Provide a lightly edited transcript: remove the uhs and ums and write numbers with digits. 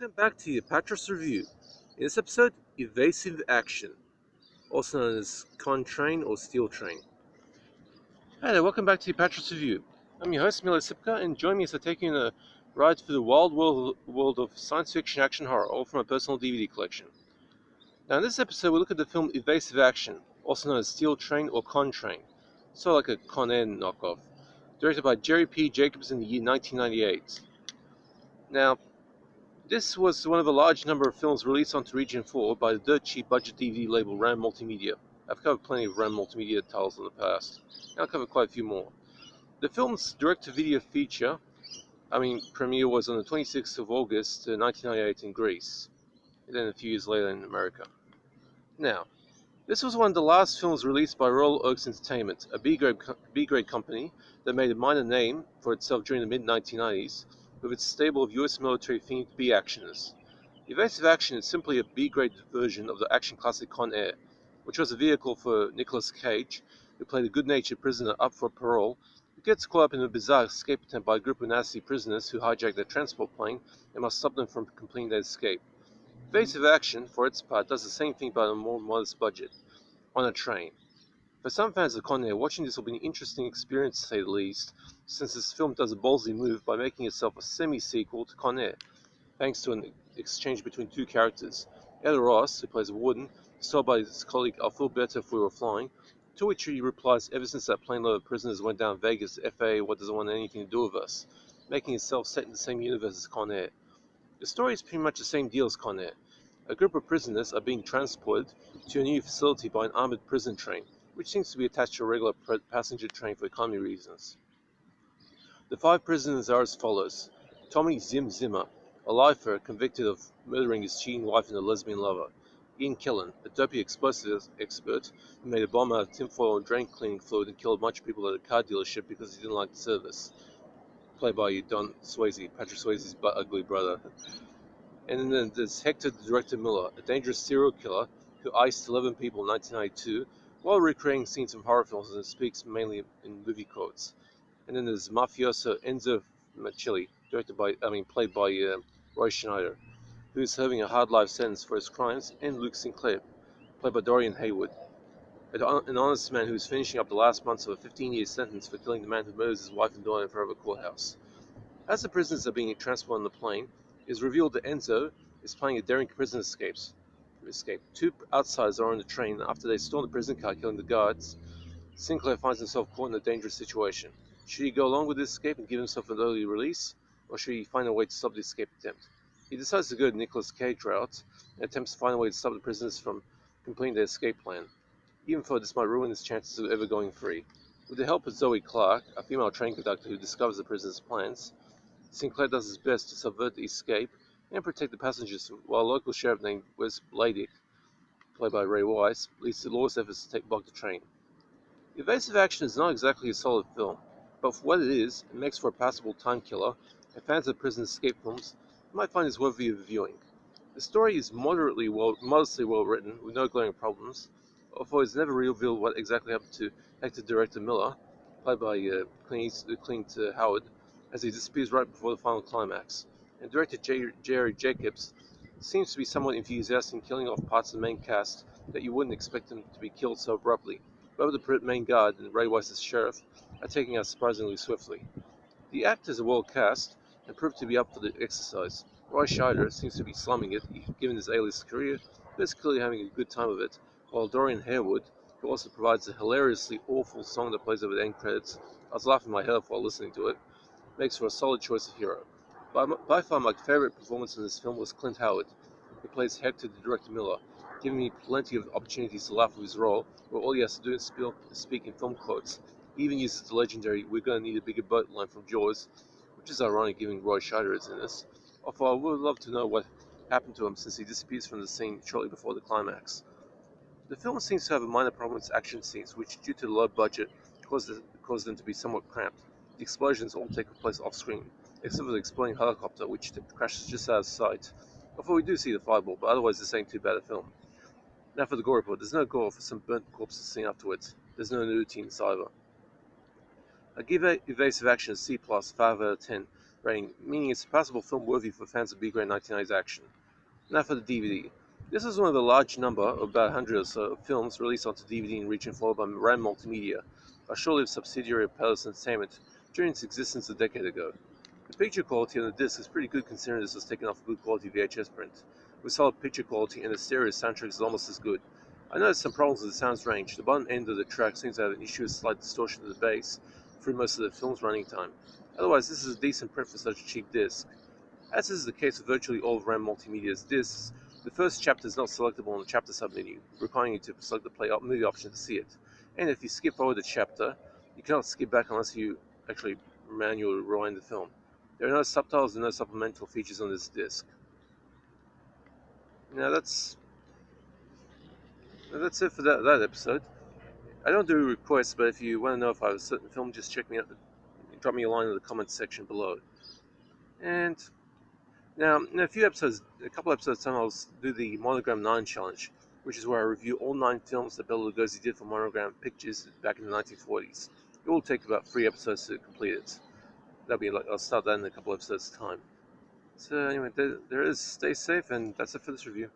Welcome back to the Apatros Review. In this episode, Evasive Action, also known as Con Train or Steel Train. Hi there, welcome back to the Apatros Review. I'm your host, Milo Sipka, and join me as I take you on a ride through the wild world of science fiction action horror, all from my personal DVD collection. Now in this episode, we look at the film Evasive Action, also known as Steel Train or Con Train, sort of like a Con Air knockoff, directed by Jerry P. Jacobs in the year 1998. Now, this was one of a large number of films released onto Region 4 by the dirt cheap budget DVD label RAAM Multimedia. I've covered plenty of RAAM Multimedia titles in the past, and I'll cover quite a few more. The film's direct-to-video premiere was on the 26th of August 1998 in Greece, and then a few years later in America. Now, this was one of the last films released by Royal Oaks Entertainment, a B-grade company that made a minor name for itself during the mid-1990s, with its stable of US military-themed B-actioners. Evasive Action is simply a B-grade version of the action classic Con Air, which was a vehicle for Nicolas Cage, who played a good-natured prisoner up for parole, who gets caught up in a bizarre escape attempt by a group of nasty prisoners who hijack their transport plane and must stop them from completing their escape. Evasive Action, for its part, does the same thing but on a more modest budget, on a train. For some fans of Con Air, watching this will be an interesting experience to say the least, since this film does a ballsy move by making itself a semi-sequel to Con Air, thanks to an exchange between two characters. Ed Ross, who plays a warden, is told by his colleague, "I'll feel better if we were flying," to which he replies, "Ever since that plane load of prisoners went down Vegas, the FAA doesn't want anything to do with us," making itself set in the same universe as Con Air. The story is pretty much the same deal as Con Air. A group of prisoners are being transported to a new facility by an armored prison train, which seems to be attached to a regular passenger train for economy reasons. The 5 prisoners are as follows: Tommy Zimmer, a lifer convicted of murdering his cheating wife and a lesbian lover; Ian Killen, a dopey explosives expert who made a bomb out of tinfoil and drain cleaning fluid and killed a bunch of people at a car dealership because he didn't like the service, played by Don Swayze, Patrick Swayze's ugly brother. And then there's Hector the Director Miller, a dangerous serial killer who iced 11 people in 1992 while recreating scenes from horror films and speaks mainly in movie quotes. And then there's mafioso Enzo Machilli, played by Roy Schneider, who is serving a hard life sentence for his crimes, and Luke Sinclair, played by Dorian Haywood, an honest man who is finishing up the last months of a 15-year sentence for killing the man who murders his wife and daughter in front of a courthouse. As the prisoners are being transported on the plane, it is revealed that Enzo is planning a daring prison escape. 2 outsiders are on the train after they storm the prison car, killing the guards. Sinclair finds himself caught in a dangerous situation. Should he go along with this escape and give himself an early release, or should he find a way to stop the escape attempt? He decides to go the Nicolas Cage route and attempts to find a way to stop the prisoners from completing their escape plan, even though this might ruin his chances of ever going free. With the help of Zoe Clark, a female train conductor who discovers the prisoners' plans, Sinclair does his best to subvert the escape and protect the passengers, while a local sheriff named Wes Bladick, played by Ray Wise, leads to lawless efforts to block the train. Evasive Action is not exactly a solid film, but for what it is, it makes for a passable time killer, and fans of prison escape films might find it worthy of viewing. The story is modestly well written, with no glaring problems, although it's never revealed what exactly happened to Hector Director Miller, played by Clint Howard, as he disappears right before the final climax. And director Jerry Jacobs seems to be somewhat enthusiastic in killing off parts of the main cast that you wouldn't expect them to be killed so abruptly. Both the main guard and Ray Wise's sheriff are taking out surprisingly swiftly. The actors are well cast and prove to be up for the exercise. Roy Scheider seems to be slumming it, given his A-list career, but is clearly having a good time of it, while Dorian Haywood, who also provides a hilariously awful song that plays over the end credits, I was laughing my head off while listening to it, makes for a solid choice of hero. By far my favorite performance in this film was Clint Howard, who plays Hector the Director Miller, giving me plenty of opportunities to laugh with his role, where all he has to do is speak in film quotes. He even uses the legendary "we're going to need a bigger boat" line from Jaws, which is ironic given Roy Scheider is in this, although I would love to know what happened to him since he disappears from the scene shortly before the climax. The film seems to have a minor problem with its action scenes, which, due to the low budget, caused them to be somewhat cramped. The explosions all take place off-screen, except for the exploding helicopter, which crashes just out of sight. Although we do see the fireball, but otherwise this ain't too bad a film. Now for the gore report. There's no gore for some burnt corpses seen afterwards. There's no nudity in this either. I give Evasive Action a C+, 5 out of 10, rating, meaning it's a passable film worthy for fans of B-grade 1990s action. Now for the DVD. This is one of the large number, of about 100 or so, of films released onto DVD in region followed by RAAM Multimedia, a short-lived subsidiary of Apatros Entertainment, during its existence a decade ago. The picture quality on the disc is pretty good considering this was taken off a good quality VHS print, with solid picture quality, and the stereo soundtrack is almost as good. I noticed some problems with the sounds range. The bottom end of the track seems to have an issue with slight distortion of the bass through most of the film's running time. Otherwise, this is a decent print for such a cheap disc. As is the case with virtually all of RAAM Multimedia's discs, the first chapter is not selectable in the chapter submenu, requiring you to select the play movie option to see it. And if you skip forward the chapter, you cannot skip back unless you actually manually rewind the film. There are no subtitles and no supplemental features on this disc. Now that's it for that episode. I don't do requests, but if you want to know if I have a certain film, just check me out. Drop me a line in the comments section below. And now, in a couple episodes time, I'll do the Monogram 9 challenge, which is where I review all 9 films that Bela Lugosi did for Monogram Pictures back in the 1940s. It will take about 3 episodes to complete it. I'll start that in a couple episodes time. So anyway, there is. Stay safe, and that's it for this review.